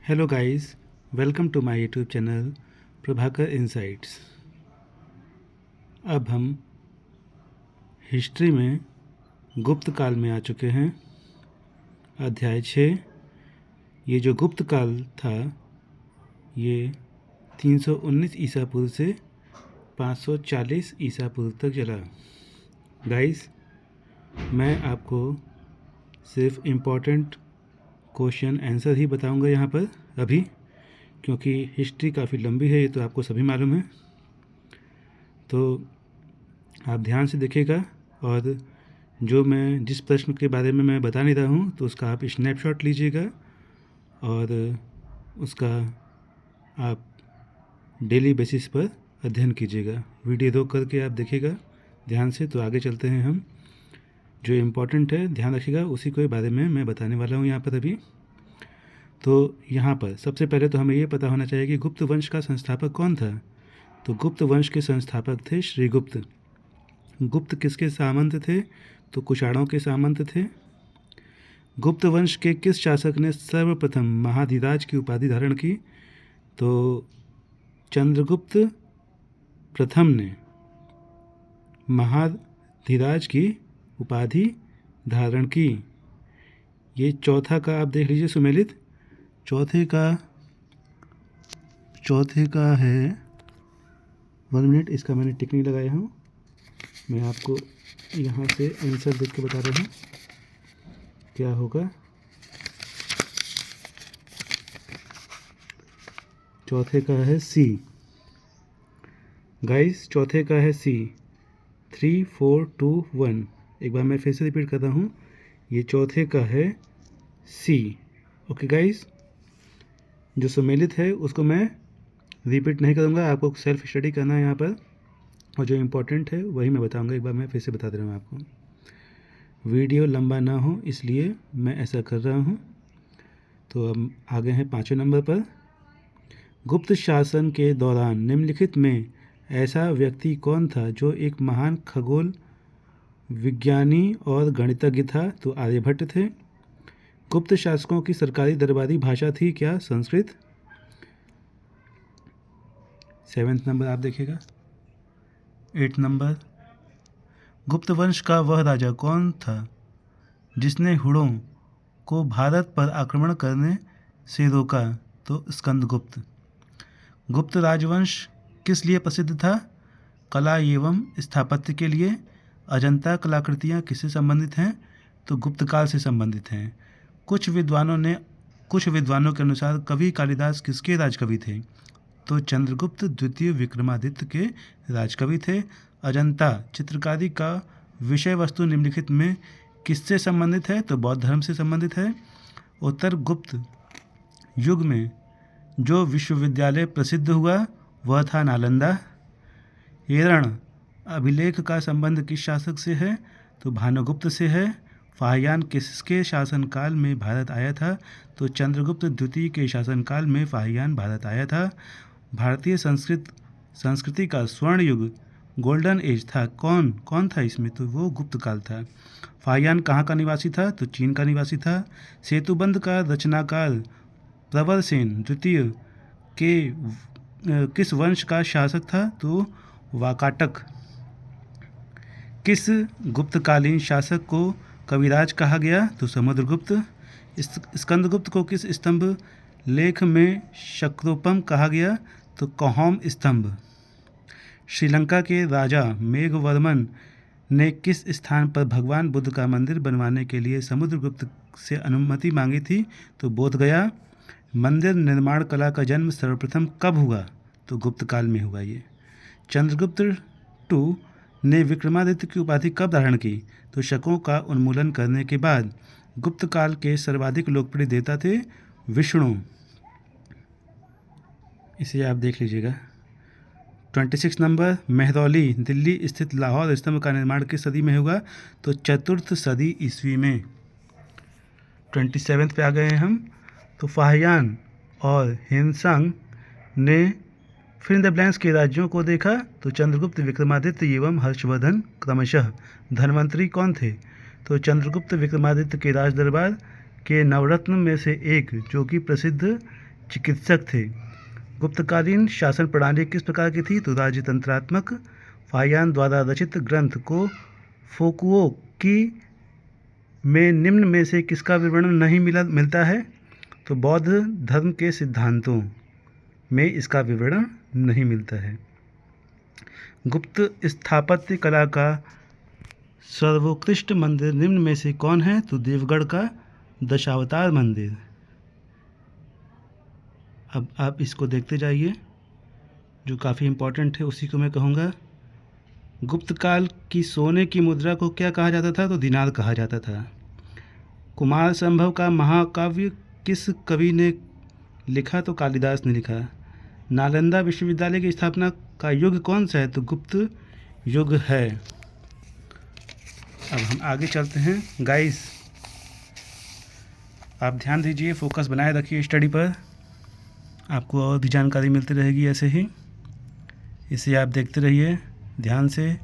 Hello guys, welcome to my YouTube channel Prabhakar insights. अब हम history में गुप्त काल में आ चुके हैं। अध्याय 6। ये जो गुप्त काल था ये 319 ईसा पूर्व से 540 ईसा पूर्व तक चला। गाइस, मैं आपको सिर्फ इम्पोर्टेंट क्वेश्चन आंसर ही बताऊंगा यहाँ पर अभी, क्योंकि हिस्ट्री काफ़ी लंबी है, ये तो आपको सभी मालूम है। तो आप ध्यान से देखिएगा और जो मैं जिस प्रश्न के बारे में मैं बता नहीं रहा हूँ तो उसका आप स्नैपशॉट लीजिएगा और उसका आप डेली बेसिस पर अध्ययन कीजिएगा। वीडियो रोक करके आप देखिएगा ध्यान से। तो आगे चलते हैं हम। जो इम्पोर्टेंट है ध्यान रखिएगा, उसी के बारे में मैं बताने वाला हूँ यहाँ पर अभी। तो यहाँ पर सबसे पहले तो हमें ये पता होना चाहिए कि गुप्त वंश का संस्थापक कौन था। तो गुप्त वंश के संस्थापक थे श्रीगुप्त। गुप्त किसके सामंत थे? तो कुषाणों के सामंत थे। गुप्त वंश के किस शासक ने सर्वप्रथम महाधिराज की उपाधि धारण की? तो चंद्रगुप्त प्रथम ने महाधिराज की उपाधि धारण की। ये चौथा का आप देख लीजिए सुमेलित। चौथे का है 1 मिनट, इसका मैंने टिक नहीं लगाया हूँ। मैं आपको यहाँ से आंसर देख के बता रहा हूँ क्या होगा। चौथे का है सी। गाइस, चौथे का है सी। 3, 4, 2, 1। एक बार मैं फिर से रिपीट करता हूँ। ये चौथे का है सी। ओके गाइस, जो सम्मिलित है उसको मैं रिपीट नहीं करूँगा, आपको सेल्फ स्टडी करना है यहाँ पर, और जो इम्पोर्टेंट है वही मैं बताऊँगा। एक बार मैं फिर से बता दे रहा हूँ आपको, वीडियो लंबा ना हो इसलिए मैं ऐसा कर रहा हूँ। तो अब आगे हैं 5वें नंबर पर। गुप्त शासन के दौरान निम्नलिखित में ऐसा व्यक्ति कौन था जो एक महान खगोल विज्ञानी और गणितज्ञ था? तो आर्यभट्ट थे। गुप्त शासकों की सरकारी दरबारी भाषा थी क्या? संस्कृत। 7वां नंबर आप देखिएगा। 8 नंबर, गुप्त वंश का वह राजा कौन था जिसने हुड़ों को भारत पर आक्रमण करने से रोका? तो स्कंदगुप्त। गुप्त राजवंश किस लिए प्रसिद्ध था? कला एवं स्थापत्य के लिए। अजंता कलाकृतियाँ किससे संबंधित हैं? तो गुप्त काल से संबंधित हैं। कुछ विद्वानों के अनुसार कवि कालिदास किसके राजकवि थे? तो चंद्रगुप्त द्वितीय विक्रमादित्य के राजकवि थे। अजंता चित्रकारी का विषय वस्तु निम्नलिखित में किससे संबंधित है? तो बौद्ध धर्म से संबंधित है। उत्तर गुप्त युग में जो विश्वविद्यालय प्रसिद्ध हुआ वह था नालंदा। एरण अभिलेख का संबंध किस शासक से है? तो भानुगुप्त से है। फाहियान किसके शासनकाल में भारत आया था? तो चंद्रगुप्त द्वितीय के शासनकाल में फाहियान भारत आया था। भारतीय संस्कृति का स्वर्ण युग गोल्डन एज था, कौन था इसमें? तो वो गुप्त काल था। फाहियान कहाँ का निवासी था? तो चीन का निवासी था। सेतुबंध का रचनाकार प्रवरसेन द्वितीय के किस वंश का शासक था? तो वाकाटक। किस गुप्तकालीन शासक को कविराज कहा गया? तो समुद्रगुप्त। स्कंदगुप्त को किस स्तंभ लेख में शक्रोपम कहा गया? तो कौहम स्तंभ। श्रीलंका के राजा मेघवर्मन ने किस स्थान पर भगवान बुद्ध का मंदिर बनवाने के लिए समुद्रगुप्त से अनुमति मांगी थी? तो बोध गया। मंदिर निर्माण कला का जन्म सर्वप्रथम कब हुआ? तो गुप्त काल में हुआ ये। चंद्रगुप्त II ने विक्रमादित्य की उपाधि कब धारण की? तो शकों का उन्मूलन करने के बाद। गुप्त काल के सर्वाधिक लोकप्रिय देवता थे विष्णु। इसे आप देख लीजिएगा। 26 नंबर, मेहरौली दिल्ली स्थित लाहौर स्तंभ का निर्माण किस सदी में हुआ? तो 4th सदी ईस्वी में। 27 पे आ गए हैं हम। तो फाहियान और हिमसंग ने फिर द ब्लैंक्स के राज्यों को देखा। तो चंद्रगुप्त, विक्रमादित्य एवं हर्षवर्धन क्रमशः। धनवंतरी कौन थे? तो चंद्रगुप्त विक्रमादित्य के राज दरबार के नवरत्न में से एक, जो कि प्रसिद्ध चिकित्सक थे। गुप्तकालीन शासन प्रणाली किस प्रकार की थी? तो राजतंत्रात्मक। फाहियान द्वारा रचित ग्रंथ को फोकुओ की में निम्न में से किसका विवरण नहीं मिलता है? तो बौद्ध धर्म के सिद्धांतों में इसका विवरण नहीं मिलता है। गुप्त स्थापत्य कला का सर्वोत्कृष्ट मंदिर निम्न में से कौन है? तो देवगढ़ का दशावतार मंदिर। अब आप इसको देखते जाइए, जो काफ़ी इम्पोर्टेंट है उसी को मैं कहूँगा। गुप्त काल की सोने की मुद्रा को क्या कहा जाता था? तो दिनार कहा जाता था। कुमार संभव का महाकाव्य किस कवि ने लिखा? तो कालिदास ने लिखा। नालंदा विश्वविद्यालय की स्थापना का युग कौन सा है? तो गुप्त युग है। अब हम आगे चलते हैं। गाइस, आप ध्यान दीजिए, फोकस बनाए रखिए स्टडी पर, आपको और भी जानकारी मिलती रहेगी ऐसे ही। इसे आप देखते रहिए, ध्यान से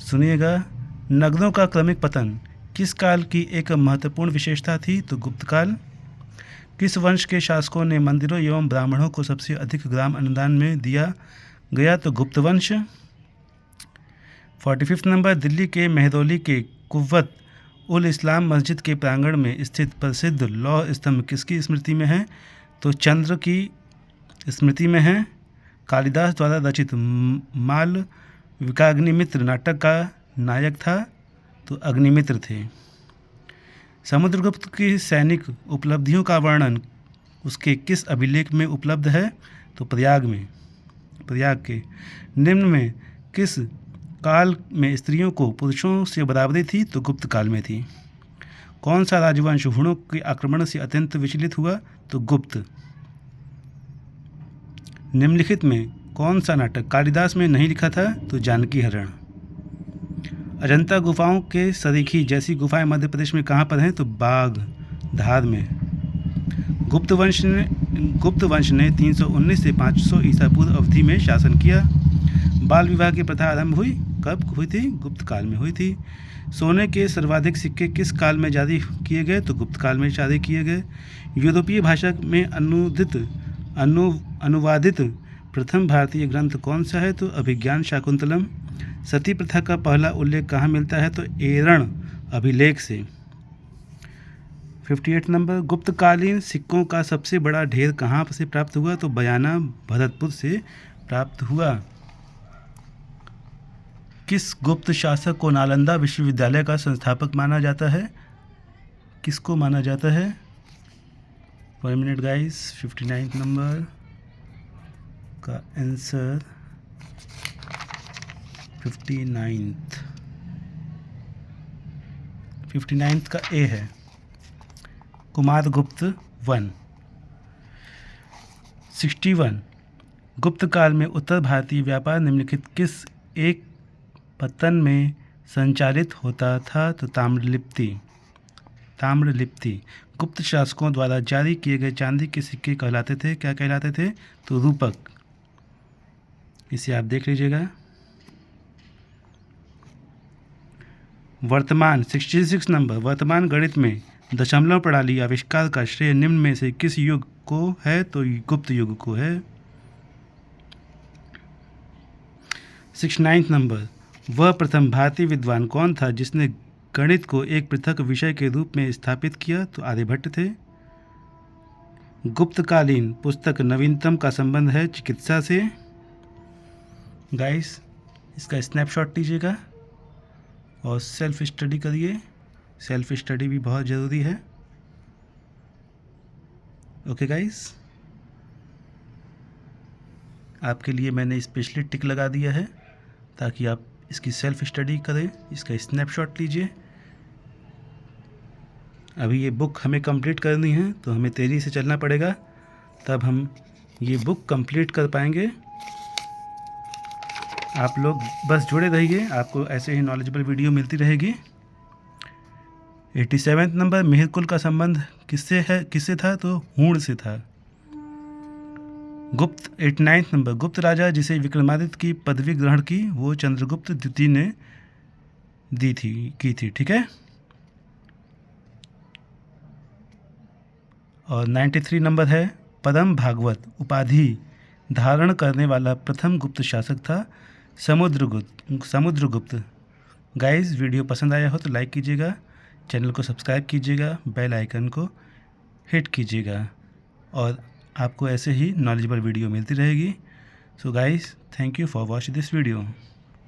सुनिएगा। नगरों का क्रमिक पतन किस काल की एक महत्वपूर्ण विशेषता थी? तो गुप्त काल। किस वंश के शासकों ने मंदिरों एवं ब्राह्मणों को सबसे अधिक ग्राम अनुदान में दिया गया? तो गुप्त वंश। 45 नंबर, दिल्ली के मेहरौली के कुव्वत उल इस्लाम मस्जिद के प्रांगण में स्थित प्रसिद्ध लौह स्तंभ किसकी स्मृति में है? तो चंद्र की स्मृति में है। कालिदास द्वारा रचित मालविकाग्निमित्र नाटक का नायक था? तो अग्निमित्र थे। समुद्रगुप्त की सैनिक उपलब्धियों का वर्णन उसके किस अभिलेख में उपलब्ध है? तो प्रयाग के। निम्न में किस काल में स्त्रियों को पुरुषों से बराबरी थी? तो गुप्त काल में थी। कौन सा राजवंश हुणों के आक्रमण से अत्यंत विचलित हुआ? तो गुप्त। निम्नलिखित में कौन सा नाटक कालिदास में नहीं लिखा था? तो जानकी हरण। अजंता गुफाओं के सरीखी जैसी गुफाएं मध्य प्रदेश में कहाँ पर हैं? तो बाघ धार में। गुप्त वंश ने 319 से 500 ईसा पूर्व अवधि में शासन किया। बाल विवाह की प्रथा आरंभ हुई कब हुई थी? गुप्त काल में हुई थी। सोने के सर्वाधिक सिक्के किस काल में जारी किए गए? तो गुप्त काल में जारी किए गए। यूरोपीय भाषा में अनुवादित प्रथम भारतीय ग्रंथ कौन सा है? तो अभिज्ञान शाकुंतलम। सती प्रथा का पहला उल्लेख कहाँ मिलता है? तो एरण अभिलेख से। 58 नंबर, गुप्तकालीन सिक्कों का सबसे बड़ा ढेर कहाँ से प्राप्त हुआ? तो बयाना भरतपुर से प्राप्त हुआ। किस गुप्त शासक को नालंदा विश्वविद्यालय का संस्थापक माना जाता है? किसको माना जाता है? 1 मिनट गाइस। 59 नंबर का आंसर 59th का ए है, कुमारगुप्त वन। 61, गुप्त काल में उत्तर भारतीय व्यापार निम्नलिखित किस एक पत्तन में संचालित होता था? तो ताम्रलिप्ति। गुप्त शासकों द्वारा जारी किए गए चांदी के सिक्के कहलाते थे? क्या कहलाते थे? तो रूपक। इसे आप देख लीजिएगा। वर्तमान 66 नंबर, वर्तमान गणित में दशमलव प्रणाली आविष्कार का श्रेय निम्न में से किस युग को है? तो गुप्त युग को है। 69 नंबर, वह प्रथम भारतीय विद्वान कौन था जिसने गणित को एक पृथक विषय के रूप में स्थापित किया? तो आर्यभट्ट थे। गुप्तकालीन पुस्तक नवीनतम का संबंध है चिकित्सा से। गाइस, इसका स्नैपशॉट लीजिएगा और सेल्फ स्टडी करिए। सेल्फ स्टडी भी बहुत ज़रूरी है। ओके गाइस, आपके लिए मैंने स्पेशली टिक लगा दिया है ताकि आप इसकी सेल्फ स्टडी करें। इसका स्नैपशॉट लीजिए। अभी ये बुक हमें कंप्लीट करनी है तो हमें तेज़ी से चलना पड़ेगा, तब हम ये बुक कंप्लीट कर पाएंगे। आप लोग बस जुड़े रहिए, आपको ऐसे ही नॉलेजेबल वीडियो मिलती रहेगी। 87 नंबर, मिहिरकुल का संबंध किससे था? तो हूण से था। 89 नंबर, गुप्त राजा जिसे विक्रमादित्य की पदवी ग्रहण की वो चंद्रगुप्त द्वितीय ने की थी। ठीक है। और 93 नंबर है परम भागवत उपाधि धारण करने वाला प्रथम गुप्त शासक था समुद्रगुप्त। गाइस, वीडियो पसंद आया हो तो लाइक कीजिएगा, चैनल को सब्सक्राइब कीजिएगा, बेल आइकन को हिट कीजिएगा और आपको ऐसे ही नॉलेजेबल वीडियो मिलती रहेगी। So guys, thank you for watching this video.